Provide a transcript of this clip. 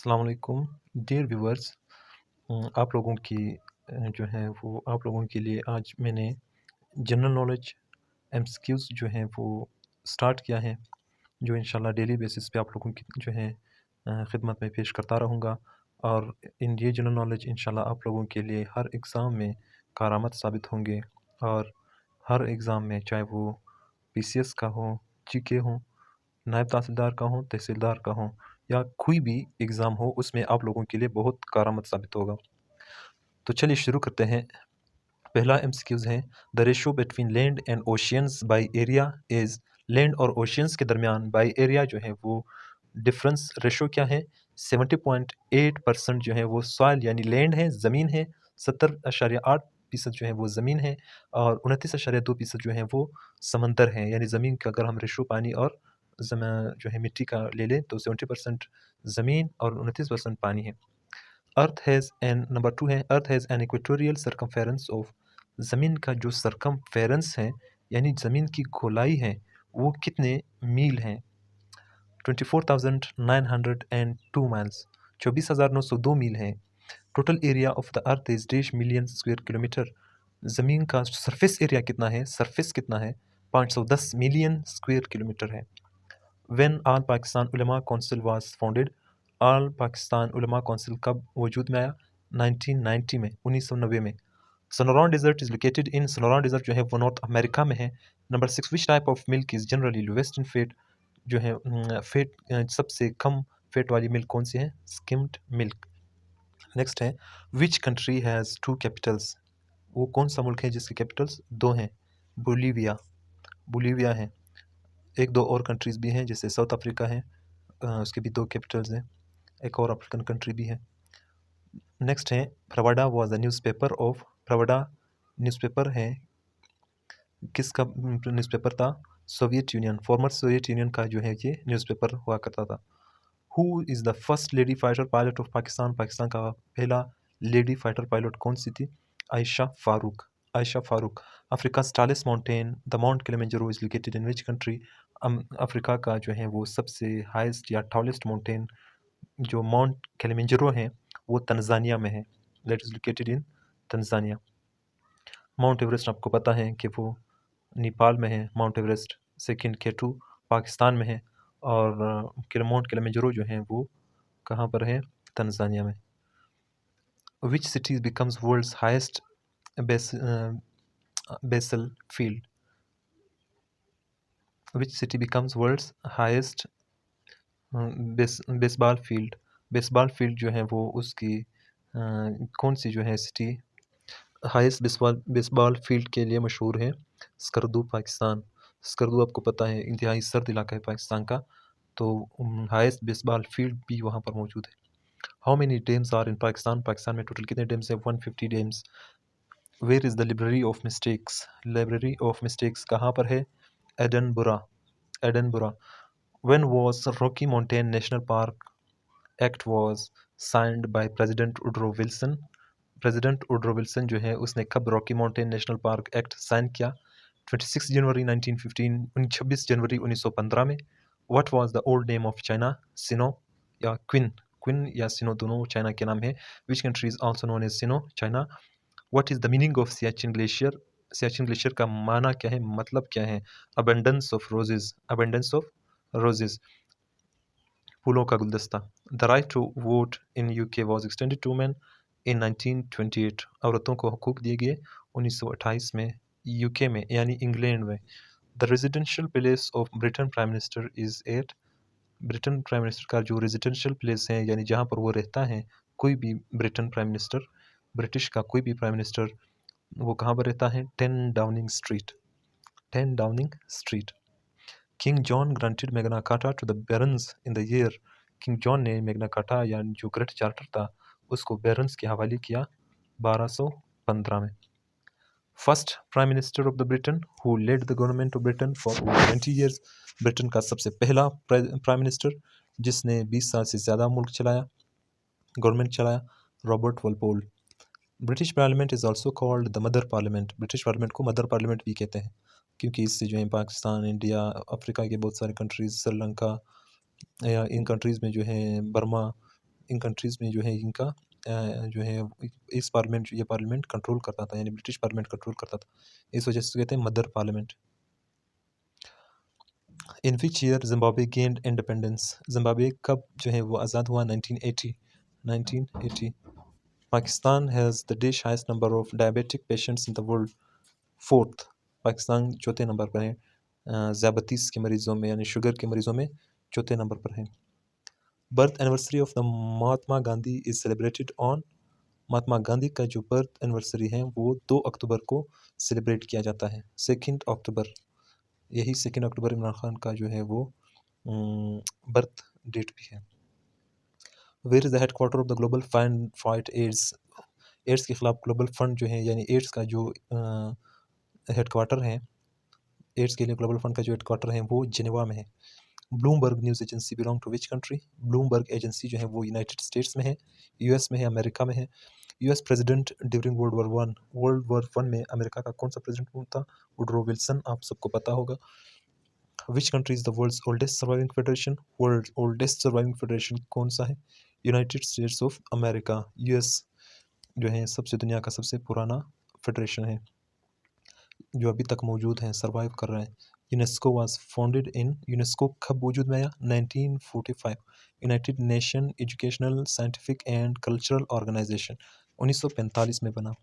अस्सलाम वालेकुम dear viewers. आप लोगों की जो है वो आप लोगों के लिए आज मैंने जनरल नॉलेज एमसीक्यूज़ जो हैं वो स्टार्ट किया है, जो इंशाल्लाह डेली बेसिस पे आप लोगों की जो है खिदमत में पेश करता रहूँगा। और ये जनरल नॉलेज इंशाल्लाह आप लोगों के लिए हर एग्ज़ाम में कारआमद साबित होंगे। और हर एग्ज़ाम में चाहे वो पीसीएस का हो, जीके हो, नायब तहसीलदार का हो, तहसीलदार का हो या कोई भी एग्ज़ाम हो, उसमें आप लोगों के लिए बहुत कारआमद साबित होगा। तो चलिए शुरू करते हैं। पहला एमसीक्यूज़ है, the ratio between land and oceans by area is. Land और ओशियंस के दरमियान बाय एरिया जो है वो डिफरेंस रेशियो क्या है? 70.8% जो है वो सॉइल यानी लैंड है, ज़मीन है। 70.8% जो है वो ज़मीन है और 29.2% जो है वो समंदर है। यानी ज़मीन का अगर हम रेशियो पानी और जो है मिट्टी का ले लें तो 70% ज़मीन और 29% पानी है। अर्थ हैज़ एन नंबर 2 है, अर्थ has an equatorial circumference of. ज़मीन का जो सर्कमफेरेंस है यानी ज़मीन की गोलाई है वो कितने मील हैं? 24,902 माइल्स, 24,902 मील है। Total area of the earth is dash million square kilometre. ज़मीन का सरफेस एरिया कितना है? सरफेस कितना है? 510 मिलियन स्क्वायर किलोमीटर है। व्हेन आल पाकिस्तान उलमा काउंसिल वाज फाउंडेड। आल पाकिस्तान उलमा काउंसिल कब वजूद में आया? 1990 में, 1990 में। Sonoran desert is located in. Sonoran desert जो है वो नॉर्थ अमेरिका में है। Number 6, which type of milk is generally lowest in fat. जो है फैट सबसे कम फैट वाली मिल्क कौन सी है? Skimmed milk. नेक्स्ट है, which country has two capitals. वो कौन सा मुल्क है जिसकी कैपिटल्स दो हैं? बोलीविया, बोलीविया है। एक दो और कंट्रीज़ भी हैं जैसे साउथ अफ्रीका है, उसके भी दो कैपिटल्स हैं। एक और अफ्रीकन कंट्री भी है। नेक्स्ट है, Pravda was the newspaper of. Pravda newspaper है किसका न्यूज़पेपर था? Soviet Union, former Soviet Union का जो है ये न्यूज़पेपर हुआ करता था। Who is the first lady fighter pilot of Pakistan. Pakistan का पहला लेडी फाइटर पायलट कौन सी थी? Ayesha Farooq, Ayesha Farooq. Africa's tallest mountain, the Mount Kilimanjaro is located in which country? Africa का जो है वो सबसे हाईएस्ट या टॉलेस्ट माउंटेन जो माउंट किलिमंजारो है वो तंजानिया में है। That is located in Tanzania. Mount Everest आपको पता है कि वो नेपाल में है। Mount Everest second K2 Pakistan में है और माउंट किलिमंजारो जो है वो कहाँ पर है? तंजानिया में। Which city becomes world's highest baseball field. Which city becomes world's highest baseball field. Baseball field जो है वो उसकी कौन सी जो है सिटी हाईएस्ट बेसबॉल फील्ड के लिए मशहूर है? स्कर्दू, पाकिस्तान। स्कर्दू आपको पता है इंतहाई सर्द इलाका है पाकिस्तान का, तो हाईएस्ट बेसबॉल फील्ड भी वहाँ पर मौजूद है। How many dams are in Pakistan. Pakistan में टोटल कितने डैम्स हैं? 150 dams. Where is the library of mistakes. Library of mistakes कहाँ पर है? Edinburgh, Edinburgh. When was Rocky Mountain National Park Act was signed by President Woodrow Wilson. President Woodrow Wilson जो है उसने कब Rocky Mountain National Park Act sign किया? 26 जनवरी 1915, 26 जनवरी 1915 में। What was the old name of China. Sino या Qin, Quinn या सिनो दोनों चाइना के नाम है। Which country is also known as Sino, China. What is the meaning of Siachen glacier. Siachen glacier का माना क्या है, मतलब क्या है? Abundance of roses, abundance of roses, फूलों का गुलदस्ता। The right to vote in UK was extended to man in 1928। औरतों को हकूक दिए गए 1928 में यूके में यानी इंग्लैंड में। The residential place of Britain prime minister is at. Britain prime minister का जो रेजिडेंशियल प्लेस है यानी जहाँ पर वो रहता है, कोई भी ब्रिटेन प्राइम मिनिस्टर, ब्रिटिश का कोई भी प्राइम मिनिस्टर, वो कहाँ पर रहता है? 10 Downing Street, 10 Downing Street. King John granted Magna Carta to the barons in the year. King John ने मैग्ना कार्टा या जो ग्रेट चार्टर था उसको बैरन्स के हवाले किया 1215 में। First prime minister of the Britain who led the government of Britain for 20 years. Britain का सबसे पहला प्राइम मिनिस्टर जिसने 20 साल से ज़्यादा मुल्क चलाया, गवर्नमेंट चलाया, Robert Walpole. British parliament is also called the mother parliament. British parliament को मदर पार्लियामेंट भी कहते हैं क्योंकि इससे जो है पाकिस्तान, इंडिया, अफ्रीका के बहुत सारे कंट्रीज़, श्रीलंका या इन कंट्रीज़ में जो है बर्मा, इन कंट्रीज़ में जो है इनका जो है ये पार्लियामेंट कंट्रोल करता था, यानी ब्रिटिश पार्लियामेंट कंट्रोल करता था। इस वजह से कहते हैं mother parliament. In which year Zimbabwe gained independence? Zimbabwe कब जो है वो आज़ाद हुआ? 1980। 1980। Pakistan has the dish highest number of diabetic patients in the world. Fourth. Pakistan चौथे नंबर पर है ज़्यादतीस के मरीज़ों में, यानी शुगर के मरीज़ों में चौथे नंबर पर है। Birth anniversary of the Mahatma Gandhi is celebrated on? Mahatma Gandhi का जो बर्थ एनिवर्सरी है वो 2 अक्टूबर को सेलिब्रेट किया जाता है। 2 अक्टूबर, यही 2 अक्टूबर इमरान खान का जो है वो बर्थ डेट भी है। Where is the headquarter of the global fund fight AIDS? AIDS के खिलाफ ग्लोबल फंड जो है, यानी एड्स का जो हेडक्वार्टर है, एड्स के लिए ग्लोबल फंड का जो हेडक्वार्टर है वो जिनेवा में है। Bloomberg news agency belong to which country? Bloomberg agency जो है वो यूनाइटेड स्टेट्स में है, यूएस में है, अमेरिका में है। US president during world war 1 में अमेरिका का कौन सा प्रेसिडेंट था? वुडरो विल्सन, आप सबको पता होगा। Which country is the world's oldest surviving federation? World oldest surviving federation कौन सा है? United States of America, US जो है सबसे दुनिया का सबसे पुराना फेडरेशन है, जो अभी तक मौजूद है, सर्वाइव कर रहा है। UNESCO was founded in? UNESCO कब वजूद में आया? 1945। United Nation Educational Scientific and Cultural Organisation 1945 में बना।